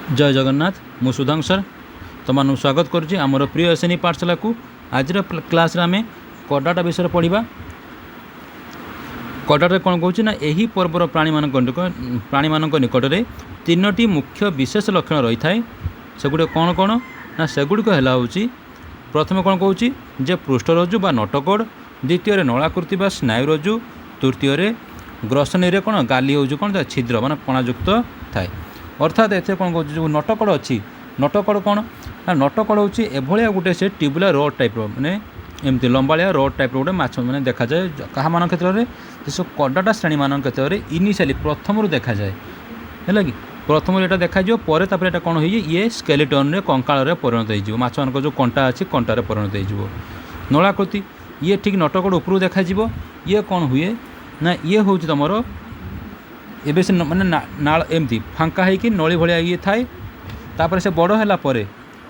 जय जगन्नाथ मु सुधांशु सर तुम स्वागत करुच्ची आमर प्रिय एसएनई पाठशाला को आज क्लास आम कडाटा विषय पढ़ा। कडाटा कौन कौन ना यही पर्वर प्राणी मान निकट में तीनो मुख्य विशेष लक्षण रही है। सेगुड़ कौन कौन ना सेगुड़िक है प्रथम कौन कौच जे पृष्ठरज्जु बा नटकड़, द्वितीय नलाकृति बा स्नायुरज्जु, तृतीय ग्रसनी कौन गाली हूँ कौन छिद्र मान कणायुक्त थाए। अर्थात एथे कौन कौच जो नटकड़ अच्छी नटकड़ कौन ना नटकड़ हूँ एभलिया गोटे से ट्यूबुलर रड टाइप माने एमती लंबाଳିଆ रड टाइप गोटे माछ मैंने देखा जाए क्या मान क्षेत्र में सब कडाटा श्रेणी मान क्षेत्र में इनिशियली प्रथम देखा जाए है कि प्रथम यहाँ देखा पर कौन हो ये स्केलेटन रे कंकाल परिणत हो माछ मान जो कंटा अच्छी कंटार परिणत हो। नलाकृति ये ठीक नटकड़ उपरू देखा ये कौन हुए ना ये हूँ तुमर एबे से माने नाल एमती फांका होगी नली भाया ये थाए तापर से बड़ है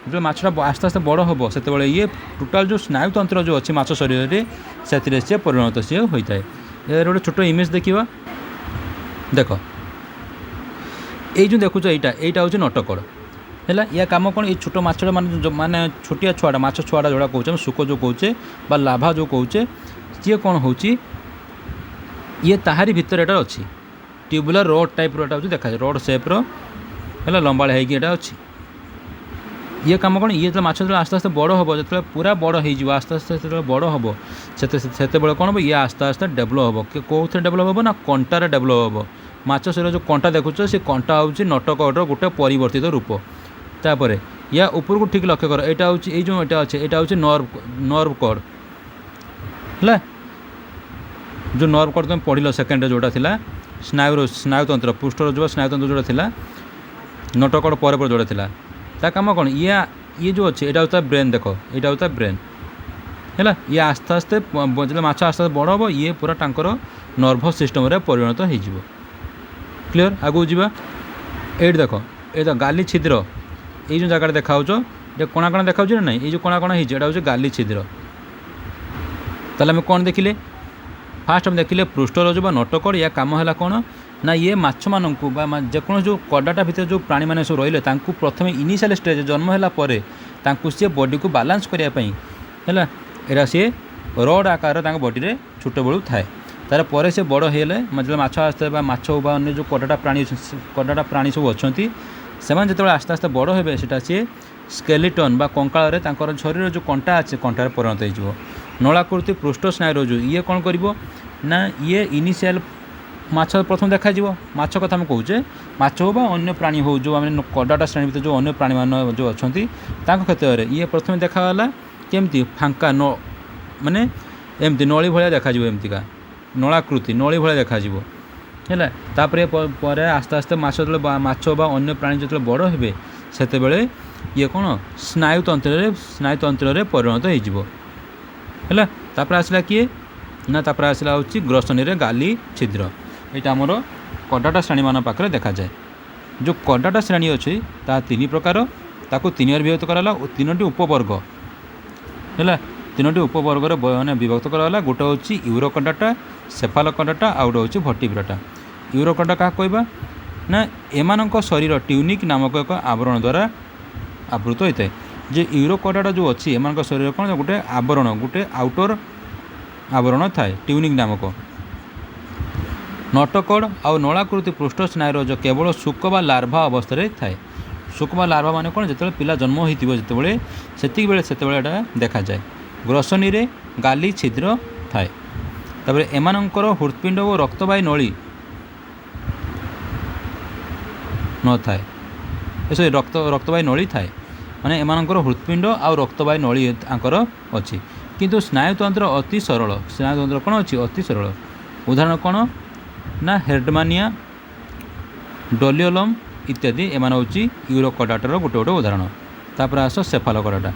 जो माछटा आस्ते आस्ते बड़ हम से ये टोटाल जो स्नायुतंत्र जो अच्छी माछ शरीर में से परिणत सी होता है। यार गोटे छोट इमेज देखा देख ये देखुच यहाँ हूँ नटकड़ है या कम कौन ये छोट माछटा माने छोटिया छुआटा माछ छुआटा जोड़ा कौचे सुक जो कौचे बा लाभा जो कौचे सी कौन हो ये ताहारी भितर एटा अच्छी ट्यूबुलर रड टाइप रोटा देखा जाए रड सेप्र है लंबाड़ा होगा अच्छी ये कम कौन ये माछ जो आस्ते आस्ते बड़ हम जो पूरा बड़ हो आस्ते आस्ते जो बड़ हम से कौन हम ये आस्ते आस्ते डेभलप हम कौ डेभलप हम ना कंटार डेभलप हम माछ शरीर जो कंटा देखुच से कंटा हूँ नटकड़ गोटे परिवर्तित रूप तापर या ऊपर को ठीक लक्ष्य कर यहाँ हूँ ये जो यहाँ अच्छे यहाँ हूँ नर्व कॉर्ड है जो नर्व कॉर्ड तुम पढ़ल सेकेंड जोटा था स्नायुतंत्र पृष्ठरज्जु स्नायुतंत्र जोड़ा था नटकड़ पर जोड़ा था ता कम कौन ये जो अच्छे यहाँ होता है ब्रेन देख यहाँ होता है ब्रेन है ये आस्ते आस्ते जो माछ आस्ते आस्ते बड़ हम ये पूरा टांकर नर्भस सिस्टम परिणत हो क्लीयर आगू जावा ये देख ये गाली छिद्र ये जो जगह देखा ये कणा कणा देखा ना ये जो कणा कणा हो गाली छिद्र ताले आम कौन देखिले फास्ट हम देखिले पृष्ठरज्जु बा नटकड़ या काम है कौन ना ये माछ मानक जेको जो कडाटा भितर जो प्राणी मैंने सब रही प्रथम इनिशियल स्टेज जन्म है सी बॉडी को बालांस करने है एरा सी रड आकार बॉडी में छोट बड़ू थाए तार पर से बड़ हेले मतलब माछ आस्ते माछ बा अन्य जो कडाटा प्राणी सब अच्छा से जो आस्ते आस्ते बड़ हे सी स्केलेटन बा कंकाल शरीर जो कंटा अच्छे कंटार परिणत हो। नलाकृति पृष्ठ स्नायुरज्जु ये कौन कर ना ये इनिशियल माछ प्रथम देखा माछ कथा आम कहे माछ हो अन्य प्राणी हो जो आम कडाटा श्रेणी भर जो अन्य प्राणी मान जो अच्छा क्षेत्र में ये प्रथम देखाला केमती फांका न माने एमती नली भाया देखा एमतीका नलाकृति नली भाया देखा है तापर आस्ते आस्ते माछ बा अन्य प्राणी जो बड़ हे से ये कौन स्नायुतंत्र परिणत हो तापर आसला किए ना तापर आसला हूँ ग्रसनी गाली छिद्र यहाँ आमर कडाटा श्रेणी मान पाखे देखा जाए। जो कडाटा श्रेणी अच्छी ता तीन प्रकार ताकू तीन विभक्त कराला तीनो उपवर्ग है तीनो उपवर्ग मैंने विभक्त कराला गोटे हूँ यूरो कडाटा सेफालो कडाटा आउ गोटे हूँ भर्टिब्राटा। यूरो कडाटा क्या कहवा ना एमानक शरीर ट्यूनिक नामक एक आवरण द्वारा आवृत होता है। जे यूरो कडाटा जो अच्छी एमानक शरीर कौन गोटे आवरण गोटे आउटर आवरण थाए ट्यूनिक नामक। नटकड़ आउ नलाकृति पृष्ठ स्नायुरज्जु केवल शुक बा लार्भा अवस्था थाए। शुक बा लार्भा मान कौन जो पिला जन्म होते से देखा जाए। ग्रसनी रे गाली छिद्र थाए तापर एमानंकर हृत्पिंड और रक्तवाही नली न थाए सॉरी रक्तवाही नली थाए माने एमानंकर हृत्पिंड आ रक्तवाही नली आंकर अच्छी किंतु स्नायुतंत्र अति सरल स्नायुतंत्र कौन अच्छी अति सरल। उदाहरण कौन ना हेर्डमानिया डोलियोलम इत्यादि एमान हूँ यूरो कडाटार गोटे गोटे उदाहरण। तापर आस सेफालो कडाटा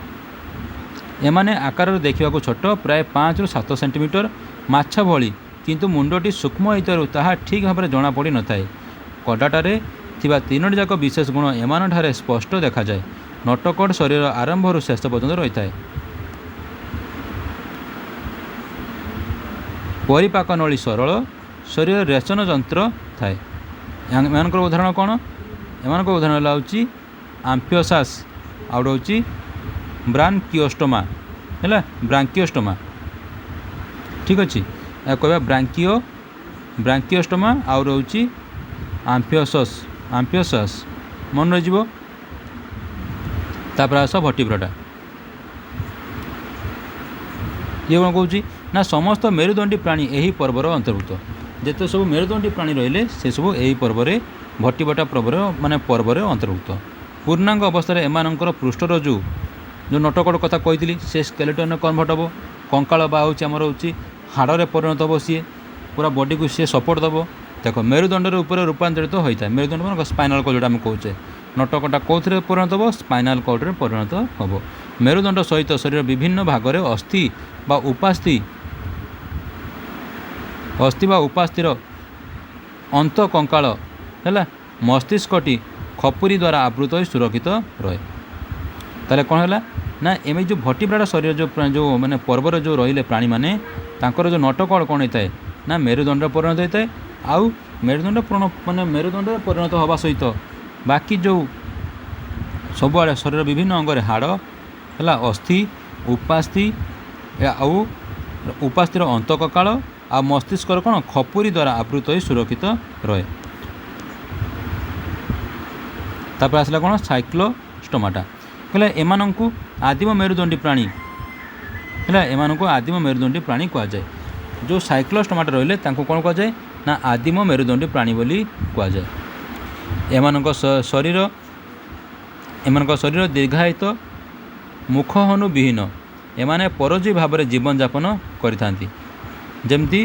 एमाने आकार देखा छोट प्राय 5 ରୁ 7 सेंटीमीटर माछ भली किंतु मुंडटी सूक्ष्म होइतरु ताहा ठीक भाव जना पड़ी न थाए। कडाटारे थिबा तीनोटी जाक विशेष गुण एमान ठारे स्पष्ट देखा जाए। नटकड़ शरीर आरंभ शेष पर्यंत रही है। परिपाक नली सरल शरीर रेचन जंत्र थाए। एमानकर उदाहरण कौन एमानकर उदाहरण हूँ आम्फियोसास आउ रोचे ब्रांकियोस्टोमा है ब्रांकियोस्टोमा ठीक अच्छे कह ब्रांकियोस्टोमा आउ रोचे आम्फियोसास मन रही आस भर्टिब्राटा ये कौन कौच ना समस्त मेरुदंडी प्राणी यही पर्वर अंतर्भुक्त जिते सब मेरुदंडी प्राणी रहिले से सब यही पर्व भट्टिबटा पर्व अंतर्भुक्त पूर्णांग अवस्था एमानंकर पृष्ठरज्जु जो नटकड़ कथा कही से स्केलेटन कन्वर्ट हम कंकाल बा हूँ आमर हूँ हाड़े परिणत हम सी पूरा बॉडी को सी सपोर्ट दब देख मेरुदंडर ऊपर रूपांतरित होता है मेरुदंड मान स्पाइनाल कॉर्ड जो आम कहे नटकटा कौन परिणत हम स्पाइनाल कॉर्ड परिणत हम मेरुदंड सहित शरीर विभिन्न भाग में अस्थि बा उपास्थि अंत कंकाल है मस्तिष्कटी खपुरी द्वारा आवृत हो सुरक्षित रहे ताले कौन है ना एम जो भट्टिब्राटा शरीर जो माने पर्वर जो रहिले प्राणी माने तांकर जो नटकड़ कौन होता है ना मेरुदंड परिणत होता है आउ मेरुदंड माने मेरुदंड परिणत हवा सहित बाकी जो सबुआड़े शरीर विभिन्न अंग हाड़ है अस्थि उपास्थि आउ उपास्थिर अंत कंकाल आ मस्तिष्क कौन खपुरी द्वारा आवृत हो सुरक्षित रहे तापर आसला कौन साइक्लोस्टोमाटा कहले एमानंकु आदिम मेरुदंडी प्राणी है एमानंकु आदिम मेरुदंडी प्राणी कह जाए जो साइक्लोस्टोमाटा रहिले तांको कौन कह जाए ना आदिम मेरुदंडी प्राणी बोली कह जाए एमानंक शरीर दीर्घायित मुखहनु विहीन एमाने परोजी भाव में जीवन यापन करिथांती जेमती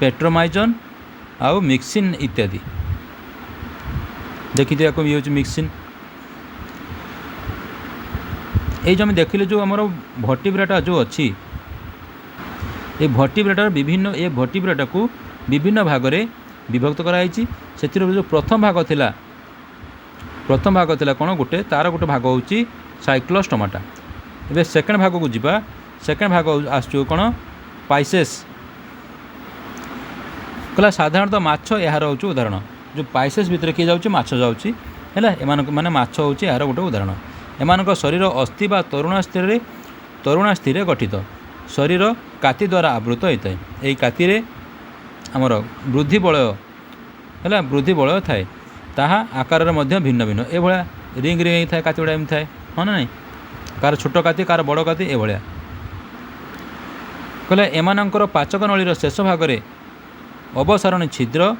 पेट्रोमाइजन आउ मिक्सिन इत्यादि देखी ये हूँ मिक्सिन ये जो देखिले जो आम भट्टिब्राटा जो अच्छी ये भट्टिब्राटार विभिन्न ये भट्टिब्राटा को विभिन्न भाग में विभक्त कराई से जो प्रथम भाग थिला कौन गोटे तार गोटे भाग हूँ साइक्लोस्टोमाटा ए सेकेंड भाग को जीवा सेकेंड भाग आसो कौन पाइसेस कहला साधारणतः माछ यार हूँ उदाहरण जो पाइसेस भितर किए जाऊँ माछ जाऊँगी है माने माछ हूँ यार गोटे उदाहरण एमानक शरीर अस्थि बा तरुणास्थि गठित शरीर काति द्वारा आवृत होता है यही काति आमर वृद्धि बलय है वृद्धि बलय थाए ताहा आकार भिन्न भिन्न ए भाया रिंग रिंग थाए काति गुड़ा एम थाए हाँ ना नहीं कार छोट काति कार बड़ काति ए भाया कहले एमानंकर पाचक नळीर शेष भाग में अवसारणी छिद्र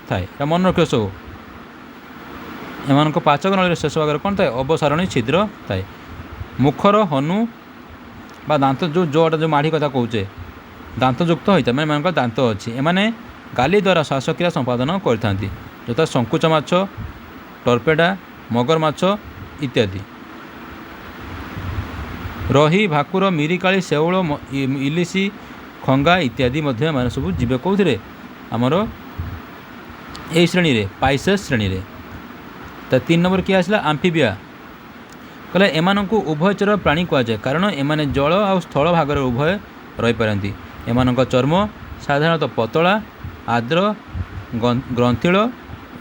थाए मन रख सब एमानक पाचक नळीर शेष भाग में कौन थाए अवसारणी छिद्र थाए मुखर हनु बा दांत जो जोटा जो माढ़ी कथा कहे दांतयुक्त होता है मैं दांत अच्छी एमाने गाली द्वारा श्वासक्रिया संपादन करता यथा शंकुच माछ टर्पेडा मगर माछ इत्यादि रही भाकुर मिरिकाली शेउल इलिसी खंगा इत्यादि मैंने सब जीवे कौन आमर यही श्रेणी रे पाइसेस श्रेणी रे 3 नंबर किए आसला आम्फिबिया कहले एमानंकु उभयचर प्राणी कहुए कारण एमाने जल आ स्थल भाग में उभय रही पारती एमानंक चर्म साधारणतः पतला आर्द्र ग्रंथिल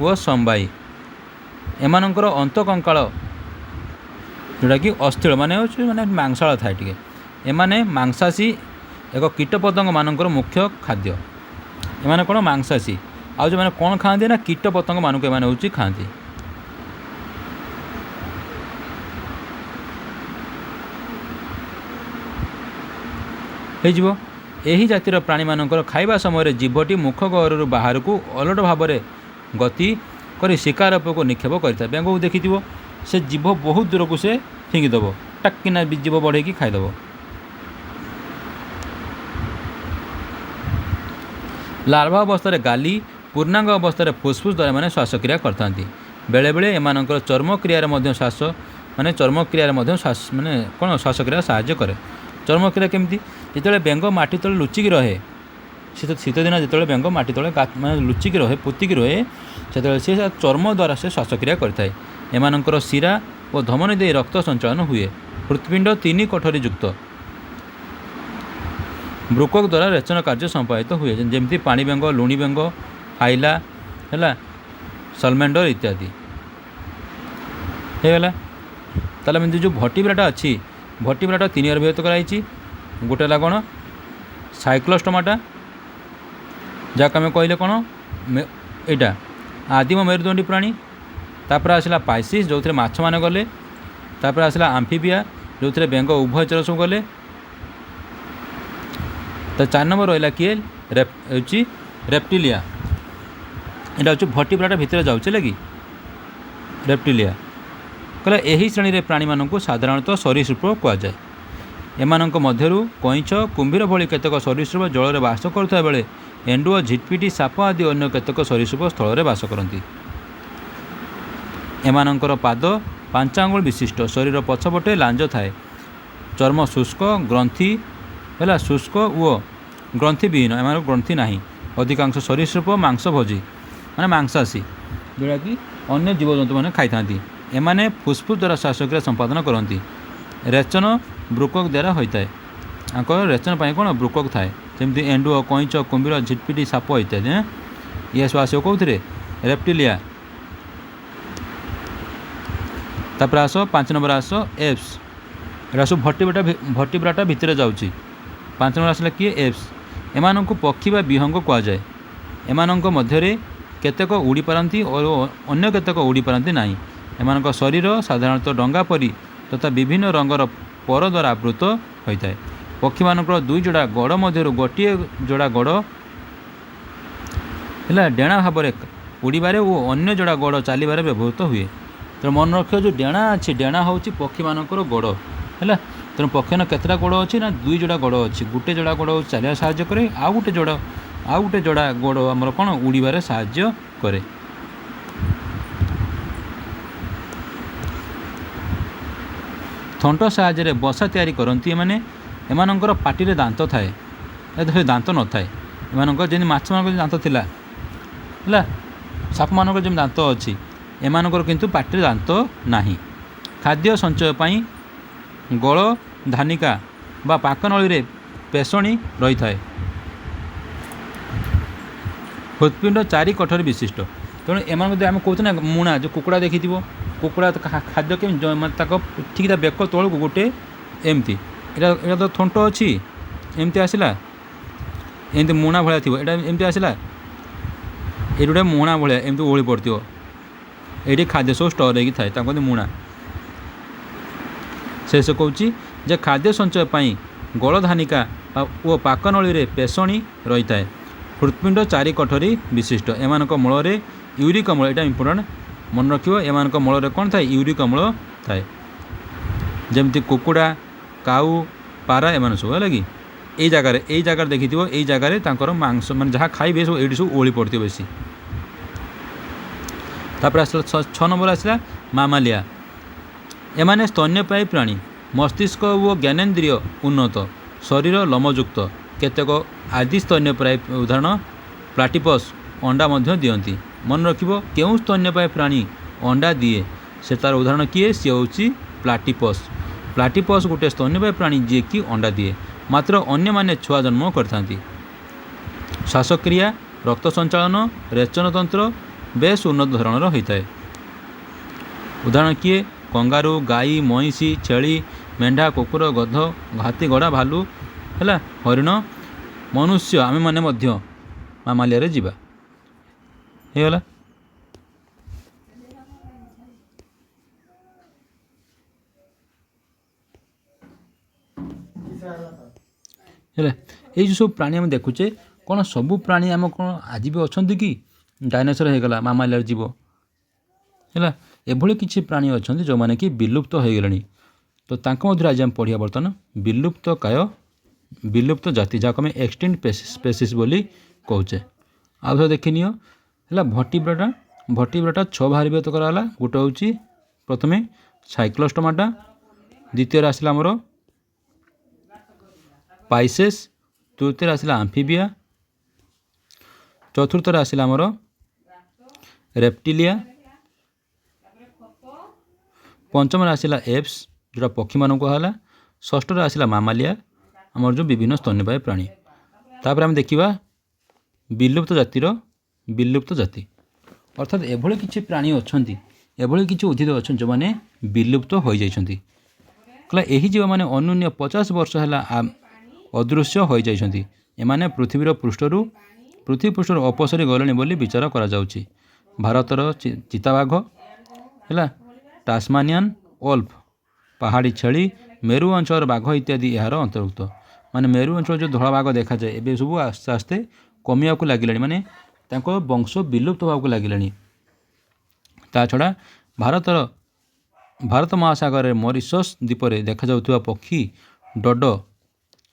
व संबाई एमानंकर अंत कंकाल जोटा कि अस्थिल माने मांसाल थाए टे एमाने मांसासी एक कीटपतंग मानकर मुख्य खाद्य एमाने कौन मांसासी आउ जो मैंने कौन खाती ना कीटपतंग मानक एमाने होची खाती हो यही जातिर प्राणी मानकर खाइबा समय जीभटी मुख गहर बाहर को अलट भाव में गति कर शिकार को निक्षेप करता बेंग को देखी से जीभ बहुत दूर को से फिंगिदेव टाकिना जीभ बढ़े खाईदेव लार्भा अवस्था गाली पूर्णांग अवस्था फुसफुस द्वारा मैंने श्वासक्रिया करता बेले बेले एमानकर चर्म क्रियार श्वास माने चर्म क्रियार श्वास माने कौन श्वासक्रिया साहाय्य करे चर्म क्रिया केमती जिते बेंग माटी तले लुचिकी रहे शीत दिन जो बेंग माटी तले मैं लुचिकी रहे पोतिकी रहे से चर्म द्वारा से श्वासक्रिया करता है एमानकर शिरा और धमनी दे रक्त संचालन हुए हृत्पिंड 3 कोठरी युक्त ब्रुकक द्वारा रेचन कार्य संपादित हुए जमती पानी बेंग लुणी बेंग हाइला है सलमेंडर इत्यादि ହେଇଗଲା। ତାହେଲେ ଏମିତି ଯେଉଁ ଭର୍ଟିବ୍ରାଟା ଅଛି, ଭର୍ଟିବ୍ରାଟା 3 ଭାଗରେ ବିଭକ୍ତ କରାଯାଇଛି। ଗୋଟେ ହେଲା କ'ଣ ସାଇକ୍ଲୋଷ୍ଟୋମାଟା, ଯାହାକୁ ଆମେ କହିଲେ କ'ଣ ଏଇଟା ଆଦିମ ମେରୁଦଣ୍ଡୀ ପ୍ରାଣୀ। ତାପରେ ଆସିଲା ପାଇସିସ୍ ଯେଉଁଥିରେ ମାଛମାନେ ଗଲେ। ତାପରେ ଆସିଲା ଆମ୍ଫିବିଆ ଯେଉଁଥିରେ ବେଙ୍ଗ ଉଭୟଚର ସବୁ ଗଲେ। ତ 4 ନମ୍ବର ରହିଲା କିଏ ହେଉଛି ରେପ୍ଟିଲିଆ। ଏଇଟା ହେଉଛି ଭର୍ଟିବ୍ରାଟା ଭିତରେ ଯାଉଛି ହେଲା କି ରେପ୍ଟିଲିଆ। କହିଲେ ଏହି ଶ୍ରେଣୀରେ ପ୍ରାଣୀମାନଙ୍କୁ ସାଧାରଣତଃ ସରୀସୃପ କୁହାଯାଏ। ଏମାନଙ୍କ ମଧ୍ୟରୁ କଇଁଛ, କୁମ୍ଭୀର ଭଳି କେତେକ ସରୀସୃପ ଜଳରେ ବାସ କରୁଥିବା ବେଳେ ଏଣ୍ଡୁଅ, ଝିଟପିଟି, ସାପ ଆଦି ଅନ୍ୟ କେତେକ ସରୀସୃପ ସ୍ଥଳରେ ବାସ କରନ୍ତି। ଏମାନଙ୍କର ପାଦ 5 ଆଙ୍ଗୁଳି ବିଶିଷ୍ଟ। ଶରୀର ପଛପଟେ ଲାଞ୍ଜ ଥାଏ। ଚର୍ମ ଶୁଷ୍କ, ଗ୍ରନ୍ଥି ହେଲା ଶୁଷ୍କ ଓ ଗ୍ରନ୍ଥିବିହୀନ। ଏମାନଙ୍କ ଗ୍ରନ୍ଥି ନାହିଁ। ଅଧିକାଂଶ ସରୀସୃପ ମାଂସଭୋଜୀ ମାନେ ମାଂସାଶୀ, ଯେଉଁଟାକି ଅନ୍ୟ ଜୀବଜନ୍ତୁମାନେ ଖାଇଥାନ୍ତି। ଏମାନେ ଫୁସ୍ଫୁସ୍ ଦ୍ୱାରା ଶ୍ୱାସକ୍ରିୟା ସମ୍ପାଦନ କରନ୍ତି। ରେଚନ ବୃକକ୍ ଦ୍ୱାରା ହୋଇଥାଏ। ତାଙ୍କର ରେଚନ ପାଇଁ କ'ଣ ବୃକକ୍ ଥାଏ। ଯେମିତି ଏଣ୍ଡୁଅ, କଇଁଛ, କୁମ୍ଭୀର, ଝିଟପିଟି, ସାପ ଇତ୍ୟାଦି। ଇଏ ସବୁ ଆସିବ କେଉଁଥିରେ ରେପ୍ଟିଲିଆ। ତାପରେ ଆସ 5 ନମ୍ବର ଆସ ଏପ୍ସ। ଏଇଟା ସବୁ ଭର୍ଟିବ୍ରାଟା ଭିତରେ ଯାଉଛି। 5 ନମ୍ବର ଆସିଲା କିଏ ଏପ୍ସ। ଏମାନଙ୍କୁ ପକ୍ଷୀ ବା ବିହଙ୍ଗ କୁହାଯାଏ। ଏମାନଙ୍କ ମଧ୍ୟରେ କେତେକ ଉଡ଼ିପାରନ୍ତି ଓ ଅନ୍ୟ କେତେକ ଉଡ଼ିପାରନ୍ତି ନାହିଁ। ଏମାନଙ୍କ ଶରୀର ସାଧାରଣତଃ ଡଙ୍ଗା ପରି ତଥା ବିଭିନ୍ନ ରଙ୍ଗର ପର ଦ୍ୱାରା ଆବୃତ ହୋଇଥାଏ। ପକ୍ଷୀମାନଙ୍କର 2 ଯୋଡ଼ା ଗଡ଼ ମଧ୍ୟରୁ ଗୋଟିଏ ଯୋଡ଼ା ଗଡ଼ ହେଲା ଡେଣା ଭାବରେ ଉଡ଼ିବାରେ ଓ ଅନ୍ୟ ଯୋଡ଼ା ଗଡ଼ ଚାଲିବାରେ ବ୍ୟବହୃତ ହୁଏ। ତେଣୁ ମନେ ରଖିବ ଯେଉଁ ଡେଣା ଅଛି, ଡେଣା ହେଉଛି ପକ୍ଷୀମାନଙ୍କର ଗୋଡ଼ ହେଲା। ତେଣୁ ପକ୍ଷୀର କେତେଟା ଗୋଡ଼ ଅଛି ନା 2 ଯୋଡ଼ା ଗୋଡ଼ ଅଛି। ଗୋଟେ ଯୋଡ଼ା ଗୋଡ଼ ଚାଲିବାରେ ସାହାଯ୍ୟ କରେ, ଆଉ ଗୋଟେ ଯୋଡ଼ା ଗୋଡ଼ ଆମର କ'ଣ ଉଡ଼ିବାରେ ସାହାଯ୍ୟ କରେ। ଥଣ୍ଟ ସାହାଯ୍ୟରେ ବସା ତିଆରି କରନ୍ତି। ଏମାନଙ୍କର ପାଟିରେ ଦାନ୍ତ ଥାଏ, ଦାନ୍ତ ନଥାଏ। ଏମାନଙ୍କର ଯେମିତି ମାଛମାନଙ୍କର ଦାନ୍ତ ଥିଲା ହେଲା, ସାପମାନଙ୍କର ଯେମିତି ଦାନ୍ତ ଅଛି, ଏମାନଙ୍କର କିନ୍ତୁ ପାଟିରେ ଦାନ୍ତ ନାହିଁ। ଖାଦ୍ୟ ସଞ୍ଚୟ ପାଇଁ ଗଳ ଧାନିକା ବା ପାକନଳୀରେ ପେଷଣି ରହିଥାଏ। ହୃତ୍ପିଣ୍ଡ 4 କଠୋରୀ ବିଶିଷ୍ଟ। ତେଣୁ ଏମାନଙ୍କୁ ଯଦି ଆମେ କହୁଛୁ ନା ମୁଣା, ଯେଉଁ କୁକୁଡ଼ା ଦେଖିଥିବ, କୁକୁଡ଼ା ଖାଦ୍ୟ କେମିତି ତାଙ୍କ ଠିକ୍ ତା ବେକ ତଳକୁ ଗୋଟେ ଏମିତି, ଏଇଟା ତ ଥଣ୍ଟ ଅଛି, ଏମିତି ଆସିଲା, ଏମିତି ମୁଣା ଭଳିଆ ଥିବ, ଏଇଟା ଏମିତି ଆସିଲା, ଏଇଠି ଗୋଟେ ମୁଣା ଭଳିଆ ଏମିତି ଓହଳି ପଡ଼ିଥିବ। ଏଇଠି ଖାଦ୍ୟ ସବୁ ଷ୍ଟୋର୍ ହେଇକି ଥାଏ, ତାଙ୍କୁ କହନ୍ତି ମୁଣା। ଶେଷ କହୁଛି ଯେ ଖାଦ୍ୟ ସଞ୍ଚୟ ପାଇଁ ଗଳଧାନିକା ଓ ପାକନଳୀରେ ପେଷଣି ରହିଥାଏ। ହୃତ୍ପିଣ୍ଡ 4 କଠୋରୀ ବିଶିଷ୍ଟ। ଏମାନଙ୍କ ମୂଳରେ ୟୁରିକ୍ ଅମ୍ଳ, ଏଇଟା ଇମ୍ପୋର୍ଟାଣ୍ଟ ମନେ ରଖିବ। ଏମାନଙ୍କ ମୂଳରେ କ'ଣ ଥାଏ ୟୁରିକ୍ ଅମ୍ଳ ଥାଏ। ଯେମିତି କୁକୁଡ଼ା, କାଉ, ପାରା ଏମାନେ ସବୁ ହେଲା କି ଏଇ ଜାଗାରେ ଦେଖିଥିବ, ଏଇ ଜାଗାରେ ତାଙ୍କର ମାଂସ ମାନେ ଯାହା ଖାଇବେ ସବୁ ଏଇଠି ସବୁ ଓଳି ପଡ଼ିଥିବ ବେଶୀ। ତାପରେ ଆସିଲା 6 ନମ୍ବର ଆସିଲା ମାମାଲିଆ। ଏମାନେ ସ୍ତନ୍ୟପାୟୀ ପ୍ରାଣୀ। ମସ୍ତିଷ୍କ ଓ ଜ୍ଞାନେନ୍ଦ୍ରିୟ ଉନ୍ନତ। ଶରୀର ଲୋମଯୁକ୍ତ। କେତେକ ଆଦି ସ୍ତନ୍ୟପାୟୀ ଉଦାହରଣ ପ୍ଲାଟିପସ୍ ଅଣ୍ଡା ମଧ୍ୟ ଦିଅନ୍ତି। ମନେ ରଖିବ କେଉଁ ସ୍ତନ୍ୟପାୟୀ ପ୍ରାଣୀ ଅଣ୍ଡା ଦିଏ, ସେ ତା'ର ଉଦାହରଣ କିଏ, ସିଏ ହେଉଛି ପ୍ଲାଟିପସ୍। ପ୍ଲାଟିପସ୍ ଗୋଟେ ସ୍ତନ୍ୟପାୟୀ ପ୍ରାଣୀ ଯିଏକି ଅଣ୍ଡା ଦିଏ। ମାତ୍ର ଅନ୍ୟମାନେ ଛୁଆ ଜନ୍ମ କରିଥାନ୍ତି। ଶ୍ୱାସକ୍ରିୟା, ରକ୍ତ ସଞ୍ଚାଳନ, ରେଚନତନ୍ତ୍ର ବେଶ୍ ଉନ୍ନତ ଧରଣର ହୋଇଥାଏ। ଉଦାହରଣ କିଏ, କଙ୍ଗାରୁ, ଗାଈ, ମଇଁଷି, ଛେଳି, ମେଣ୍ଢା, କୁକୁର, ଗଧ, ହାତୀ, ଘୋଡ଼ା, ଭାଲୁ ହେଲା, ହରିଣ, ମନୁଷ୍ୟ, ଆମେମାନେ ମଧ୍ୟ ମାମାଲିଆରେ ଯିବା। ହେଇଗଲା। ହେଲା, ଏଇ ଯେଉଁ ସବୁ ପ୍ରାଣୀ ଆମେ ଦେଖୁଛେ, କ'ଣ ସବୁ ପ୍ରାଣୀ ଆମ କ'ଣ ଆଜି ବି ଅଛନ୍ତି କି? ଡାଇନୋସର ହେଇଗଲା, ମାମାଲିଆରେ ଯିବ ହେଲା। ଏଭଳି କିଛି ପ୍ରାଣୀ ଅଛନ୍ତି ଯେଉଁମାନେ କି ବିଲୁପ୍ତ ହୋଇଗଲେଣି। ତ ତାଙ୍କ ମଧ୍ୟରୁ ଆଜି ଆମେ ପଢ଼ିବା ବର୍ତ୍ତମାନ ବିଲୁପ୍ତ ଜାତି, ଯାହାକୁ ଆମେ ଏକ୍ସଟିଣ୍ଟ ସ୍ପେସିସ୍ ବୋଲି କହୁଛେ। ଆଉ ଥରେ ଦେଖିନିଅ ହେଲା। ଭର୍ଟିବ୍ରାଟା 6 ଭାଗରେ ବିଭକ୍ତ କରାଗଲା। ଗୋଟେ ହେଉଛି ପ୍ରଥମେ ସାଇକ୍ଲୋଷ୍ଟୋମାଟା, ଦ୍ୱିତୀୟରେ ଆସିଲା ଆମର ପାଇସେସ୍, ତୃତୀୟରେ ଆସିଲା ଆମ୍ଫିବିଆ, ଚତୁର୍ଥରେ ଆସିଲା ଆମର ରେପ୍ଟିଲିଆ, ପଞ୍ଚମରେ ଆସିଲା ଏପ୍ସ ଯେଉଁଟା ପକ୍ଷୀମାନଙ୍କୁ ହେଲା, ଷଷ୍ଠରେ ଆସିଲା ମାମାଲିଆ, ଆମର ଯେଉଁ ବିଭିନ୍ନ ସ୍ତନ୍ୟପାୟୀ ପ୍ରାଣୀ। ତାପରେ ଆମେ ଦେଖିବା ବିଲୁପ୍ତ ଜାତି। ଅର୍ଥାତ୍ ଏଭଳି କିଛି ପ୍ରାଣୀ ଅଛନ୍ତି एभली किसी उद्भिद अच्छा जो मैंने विलुप्त हो जाइछन्ति कहला एही जीव माने अन्यून्य 50 वर्ष है अदृश्य हो जाइछन्ति एमाने पृथ्वीर पृष्ठरू पृथ्वी पृष्ठर अपसरी गले बोली विचार करा जाउछि। भारतर चिताबाघ है टास्मानियन ओल्फ पहाड़ी छेली मेरु अंचल बाघ इत्यादि यार अंतर्भुक्त माने मेरु अंचल जो धला बाघ देखा जाए एबे सब आस्ते आस्ते कमिया को लगिलानी माने तांको वंश विलुप्त होगा को लगिलानी। ता छड़ा भारत महासागर मॉरिशस द्वीप में देखा जाउथुवा पक्षी डड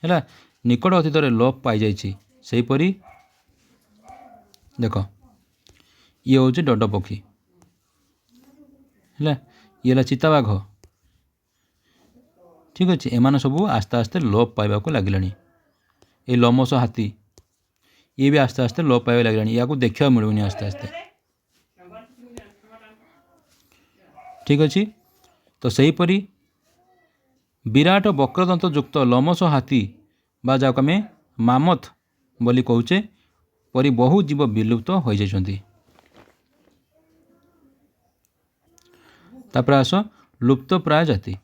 है निकट अतीत लोप पाई जाइछि सेहीपरि देख ये हूँ डड पक्षी है ये चिताबाघ ठीक अच्छे एमान सब आस्ते आस्ते लोप पाइबा को लगिलानी। ये लमस हाथी ये भी आस्ते आस्ते लोप पाइबा लगिलानी या देखा मिलूनी आस्ते आस्ते ठीक अच्छे। तो सेहीपरि विराट वक्रदंत युक्त लमस हाथी बा जाक आम मामथ बोली कहूचे परी बहु जीव विलुप्त हो जाइछन्ति। तापर आस लुप्त प्राय जाति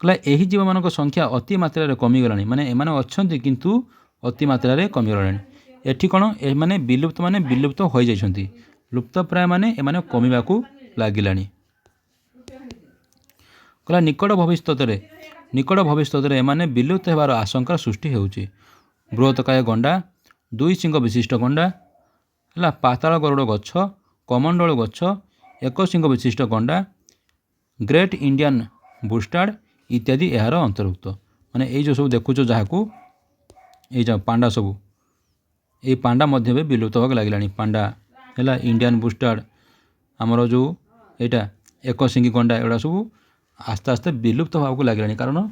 कहला एही जीव मानक संख्या अति मात्रा रे कमी गलानी माने एमाने अछन्ति किंतु अति मात्रा रे कमी गलानी। एठी कोन ए माने विलुप्त हो जाइछन्ति लुप्त प्राय माने एमाने कमिबाकू लागिलानी। कहला निकट भविष्यत रे एमाने विलुप्त हेबार आशंका सृष्टि होउछि। बृहत्काय गंडा 2 सिंह विशिष्ट गंडा है पाताल गरुड़ गछ कमंडल गछ 1 सिंह विशिष्ट गंडा ग्रेट इंडियन बुस्टार्ड इत्यादि यार अंतर्भुक्त माने ये जो सब देखुच जहाँ ये पांडा सब ये पांडा मध्य विलुप्त होगा लगिलानी। पांडा है इंडियन बुस्टार्ड आमर जो यहाँ 1 सिंगी गंडा एगुड़ा सब आस्ते आस्ते विलुप्त होगा लगिलानी कारण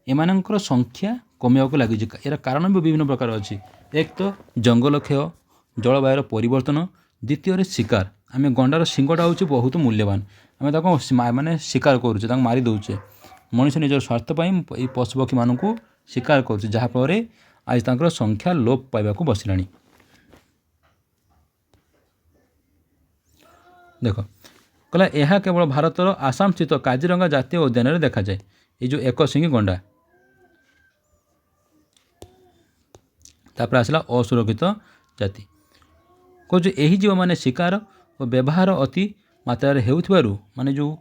एमानंकर संख्या कमिया को लगी। यार कारण भी विभिन्न प्रकार अच्छी। एक तो जंगल क्षय जलवायुर परिवर्तन द्वितीय शिकार आम गंडार सिंगटा हूँ बहुत मूल्यवान आम माने शिकार करुचे मारी दौचे मनीष निजर स्वार्थपाई पशुपक्षी मानू शिकार करुचे जहाँफल आज तक संख्या लोप पाइबा को बसिलानी। देख कहला यह केवल भारतर आसाम स्थित काजीरंगा जातीय उद्यान में देखा जाए ये जो 1 सिंगी गंडा। तापर आसला असुरक्षित जाति कौच यही जीव माने शिकार और व्यवहार अति मात्रा हेउथिबारु माने जो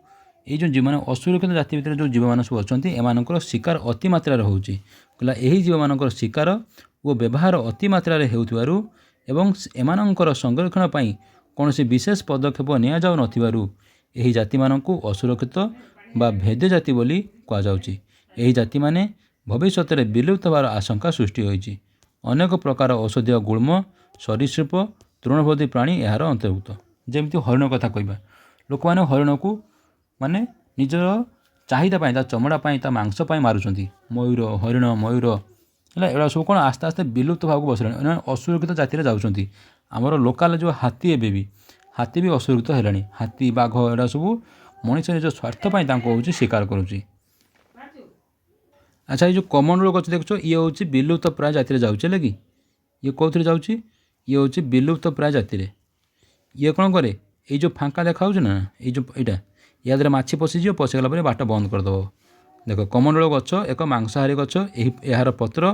ये जो जीव माने असुरक्षित जाति भितर जो जीव मान सब अच्छा एमानकर शिकार अति मात्रा होउछि कहला यही जीव मानकर शिकार और व्यवहार अति मात्रा हेउथिबारु एवं एमानकर संरक्षण पाई कौनसी विशेष पदक्षेप निया जाउ नथिबारु एही जाति मानकु असुरक्षित बा भेद्य जाति बोली कहा जाउछि। एही जाति माने भविष्यत में विलुप्त होवार आशंका सृष्टि होइछि। अनेक प्रकार औषधीय गुल्म सरीसृप तृणभोजी प्राणी यार अंतर्भुक्त जमती हरिण कथा कहवा लोक मैंने हरिण को माने निजर चाहिदा चमड़ा मांस मारुंट मयूर हरिण मयूर है एड़ा सब कौन आस्ते आस्ते विलुप्त भाव को बसला असुरक्षित जाति जाऊँच। आमर लोकाल जो हाथी एबे भी हाथी भी असुरक्षित है हाथी बाघ एड़ा सब मनीष निज स्वार्थपाई हूँ शिकार करुच्ची। अच्छा ये जो कमंडल गछ देखो ये हूँ विलुप्त प्राय जाति जाऊँचे कि ये कौन जाऊँगी ये हूँ विलुप्त प्राय जाति ये कौन करे ये जो फांका देखा ना ये जो यहाँ या द्वारा माछी पशिज पशिगला बाट बंद करदेव। देख कमंडल गछ एक मांसाहारी गछ यार पत्र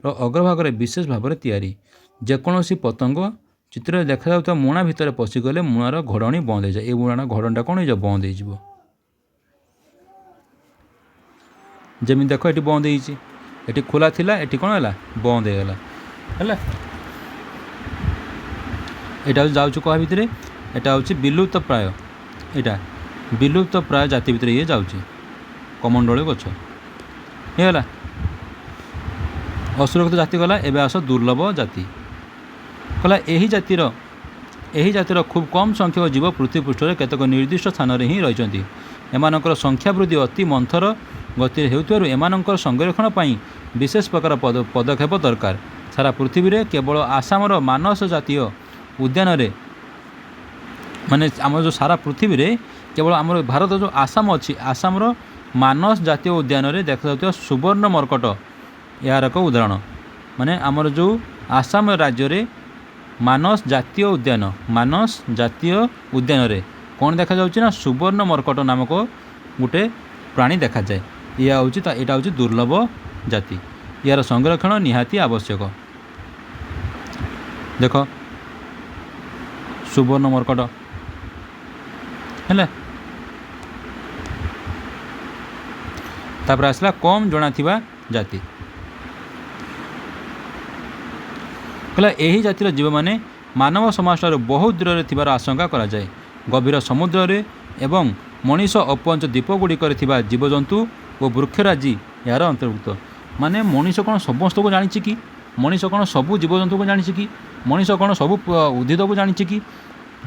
अग्रभाग विशेष भाव में तैयारी जेकोसी पतंग चित्र देखा जाता मुणा भितर पशिगले मुणार घोड़णी बंद हो जाए ये मुणार घोड़णीटा कौन हो बंद हो जमी देख ये बंद होती खोला थिला ये कौन है बंद होगा है यहाँ जाऊँ क्या भितर यहाँ हूँ विलुप्त प्राय यहाँ विलुप्त प्राय जाति भितर ये जाऊँ कमंडल गछ होगा असुरक्षित जाति गला एवं आस दुर्लभ जाति कहला यही जातिर खूब कम संख्यक जीव पृथ्वी पृष्ठ में केतक निर्दिष्ट स्थान में ही रही एमानकर संख्या वृद्धि अति मंथर गति हेउथिबारु एमानकर संरक्षण पाई विशेष प्रकार पदक्षेप दरकार। सारा पृथ्वी में केवल आसामर मानस जातीय उद्यान रे माने आम जो सारा पृथ्वी में केवल आम भारत जो आसाम अच्छी आसामर मानस जातीय उद्यान रे देखा जाता सुवर्ण मर्कट यार एक उदाहरण माने आमर जो आसाम राज्य रे मानस जातीय उद्यान रे କ'ଣ ଦେଖାଯାଉଛି ନା ସୁବର୍ଣ୍ଣ ମର୍କଟ ନାମକ ଗୋଟେ ପ୍ରାଣୀ ଦେଖାଯାଏ। ଏହା ହେଉଛି ଏଇଟା ହେଉଛି ଦୁର୍ଲଭ ଜାତି। ଏହାର ସଂରକ୍ଷଣ ନିହାତି ଆବଶ୍ୟକ। ଦେଖ ସୁବର୍ଣ୍ଣ ମର୍କଟ ହେଲା। ତାପରେ ଆସିଲା କମ୍ ଜଣାଥିବା ଜାତି। କହିଲା ଏହି ଜାତିର ଜୀବମାନେ ମାନବ ସମାଜଠାରୁ ବହୁତ ଦୂରରେ ଥିବାର ଆଶଙ୍କା କରାଯାଏ। ଗଭୀର ସମୁଦ୍ରରେ ଏବଂ ମଣିଷ ଅପହଞ୍ଚ ଦ୍ୱୀପଗୁଡ଼ିକରେ ଥିବା ଜୀବଜନ୍ତୁ ଓ ବୃକ୍ଷରାଜି ଏହାର ଅନ୍ତର୍ଭୁକ୍ତ। ମାନେ ମଣିଷ କ'ଣ ସମସ୍ତଙ୍କୁ ଜାଣିଛି କି? ମଣିଷ କ'ଣ ସବୁ ଜୀବଜନ୍ତୁଙ୍କୁ ଜାଣିଛି କି? ମଣିଷ କ'ଣ ସବୁ ଉଦ୍ଭିଦକୁ ଜାଣିଛି କି?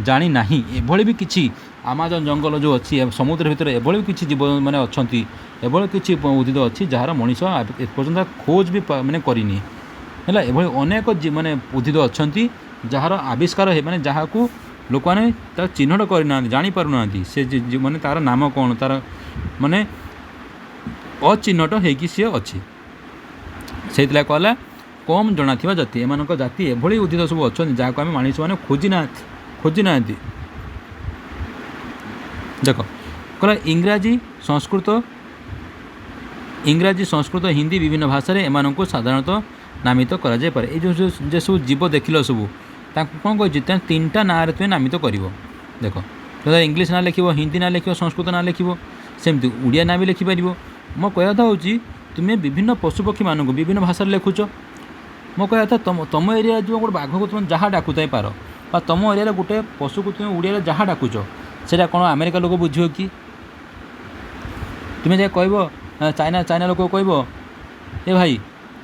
ଜାଣି ନାହିଁ। ଏଭଳି ବି କିଛି ଆମାଜନ ଜଙ୍ଗଲ ଯେଉଁ ଅଛି ସମୁଦ୍ର ଭିତରେ ଏଭଳି କିଛି ଜୀବ ମାନେ ଅଛନ୍ତି, ଏଭଳି କିଛି ଉଦ୍ଭିଦ ଅଛି ଯାହାର ମଣିଷ ଏପର୍ଯ୍ୟନ୍ତ ଖୋଜ ବି ମାନେ କରିନି ହେଲା। ଏଭଳି ଅନେକ ମାନେ ଉଦ୍ଭିଦ ଅଛନ୍ତି ଯାହାର ଆବିଷ୍କାର ମାନେ ଯାହାକୁ ଲୋକମାନେ ତାର ଚିହ୍ନଟ କରିନାହାନ୍ତି, ଜାଣିପାରୁନାହାନ୍ତି ସେ ମାନେ ତା'ର ନାମ କ'ଣ, ତା'ର ମାନେ ଅଚିହ୍ନଟ ହେଇକି ସିଏ ଅଛି। ସେଇଥିଲାଗି କହିଲା କମ୍ ଜଣାଥିବା ଜାତି। ଏମାନଙ୍କ ଜାତି ଏଭଳି ଉଦ୍ଭିଦ ସବୁ ଅଛନ୍ତି ଯାହାକୁ ଆମେ ମଣିଷମାନେ ଖୋଜି ନାହାନ୍ତି। ଦେଖ କହିଲା ଇଂରାଜୀ, ସଂସ୍କୃତ, ହିନ୍ଦୀ ବିଭିନ୍ନ ଭାଷାରେ ଏମାନଙ୍କୁ ସାଧାରଣତଃ ନାମିତ କରାଯାଇପାରେ। ଏଇ ଯେ ସବୁ ଜୀବ ଦେଖିଲ ସବୁ ତାଙ୍କୁ କ'ଣ କହିଛି, ତା 3ଟା ନାଁରେ ତୁମେ ନାମିତ କରିବ। ଦେଖ ଯଦି ଇଂଲିଶ ନାଁ ଲେଖିବ, ହିନ୍ଦୀ ନାଁ ଲେଖିବ, ସଂସ୍କୃତ ନାଁ ଲେଖିବ, ସେମିତି ଓଡ଼ିଆ ନାଁ ବି ଲେଖିପାରିବ। ମୋ କହିବା କଥା ହେଉଛି ତୁମେ ବିଭିନ୍ନ ପଶୁପକ୍ଷୀମାନଙ୍କୁ ବିଭିନ୍ନ ଭାଷାରେ ଲେଖୁଛ। ମୋ କହିବା କଥା ତୁମ ଏରିଆରେ ଯେଉଁ ଗୋଟେ ବାଘକୁ ତୁମେ ଯାହା ଡାକୁଥାଇ ପାର ବା ତୁମ ଏରିଆରେ ଗୋଟେ ପଶୁକୁ ତୁମେ ଓଡ଼ିଆରେ ଯାହା ଡାକୁଛ ସେଇଟା କ'ଣ ଆମେରିକା ଲୋକ ବୁଝିବ କି? ତୁମେ ଯାଇ କହିବ ଚାଇନା ଲୋକ କହିବ ଏ ଭାଇ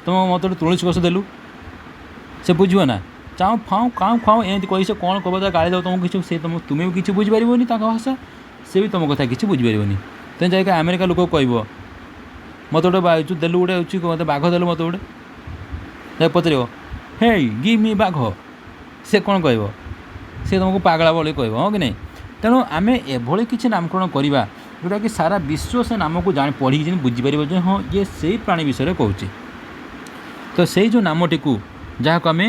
ତୁମ ମୋତେ ଗୋଟେ ତୁଳସୀ ଗଛ ଦେଲୁ, ସେ ବୁଝିବ ନା? ଚାଉଁ ଖାଉଁ ଏମିତି କହି ସେ କ'ଣ କହିବ, ତା ଗାଳି ଦେବ ତୁମକୁ କିଛି, ସେ ତୁମେ ବି କିଛି ବୁଝିପାରିବନି ତାଙ୍କ ଭାଷା, ସେ ବି ତୁମ କଥା କିଛି ବୁଝିପାରିବନି। ତୁମେ ଯାଇକି ଆମେରିକା ଲୋକ କହିବ ମୋତେ ଗୋଟେ ଦେଲୁ ଗୋଟେ ହେଉଛି ମୋତେ ବାଘ ଦେଲୁ ମୋତେ ଗୋଟେ, ଯାଇ ପଚାରିବ ହେଇ ଗିଭ୍ ମି ବାଘ, ସେ କ'ଣ କହିବ? ସେ ତୁମକୁ ପାଗଳା ଭଳି କହିବ, ହଁ କି ନାହିଁ? ତେଣୁ ଆମେ ଏଭଳି କିଛି ନାମକରଣ କରିବା ଯେଉଁଟାକି ସାରା ବିଶ୍ୱ ସେ ନାମକୁ ପଢ଼ିକି ଯେମିତି ବୁଝିପାରିବ ଯେ ହଁ ଇଏ ସେଇ ପ୍ରାଣୀ ବିଷୟରେ କହୁଛି। ତ ସେଇ ଯେଉଁ ନାମଟିକୁ ଯାହାକୁ ଆମେ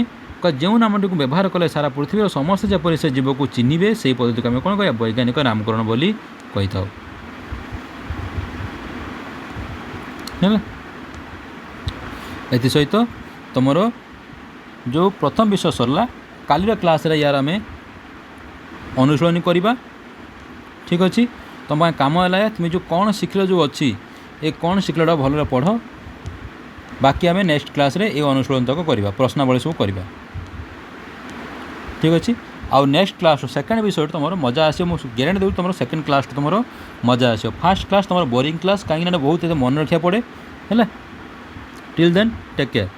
ଯେଉଁ ନାମଟିକୁ ବ୍ୟବହାର କଲେ ସାରା ପୃଥିବୀର ସମସ୍ତେ ଯେପରି ସେ ଜୀବକୁ ଚିହ୍ନିବେ ସେଇ ପଦ୍ଧତିକୁ ଆମେ କ'ଣ କହିବା, ବୈଜ୍ଞାନିକ ନାମକରଣ ବୋଲି କହିଥାଉ। ହେଲା। ଏଥିସହିତ ତୁମର ଯେଉଁ ପ୍ରଥମ ବିଷୟ ସରିଲା, କାଲିର କ୍ଲାସ୍ରେ ୟାର ଆମେ ଅନୁଶୀଳନୀ କରିବା। ଠିକ୍ ଅଛି। ତୁମ ପାଇଁ କାମ ହେଲା ତୁମେ ଯେଉଁ କ'ଣ ଶିଖିଲ ଯେଉଁ ଅଛି ଏ କ'ଣ ଶିଖିଲଟା ଭଲରେ ପଢ଼। ବାକି ଆମେ ନେକ୍ସଟ କ୍ଲାସ୍ରେ ଏ ଅନୁଶୀଳନ ତକ କରିବା, ପ୍ରଶ୍ନାବଳୀ ସବୁ କରିବା। ଠିକ୍ ଅଛି। ଆଉ ନେକ୍ସଟ କ୍ଲାସ୍ ସେକେଣ୍ଡ ବିଷୟଟା ତୁମର ମଜା ଆସିବ। ମୁଁ ଗ୍ୟାରେଣ୍ଟି ଦେଉଛି ତୁମର ସେକେଣ୍ଡ କ୍ଲାସ୍ଟା ତୁମର ମଜା ଆସିବ। ଫାର୍ଷ୍ଟ କ୍ଲାସ୍ ତୁମର ବୋରିଂ କ୍ଲାସ୍, କାହିଁକିନା ବହୁତ ଏତେ ମନେ ରଖିବାକୁ ପଡ଼େ। ହେଲା। Till then take care.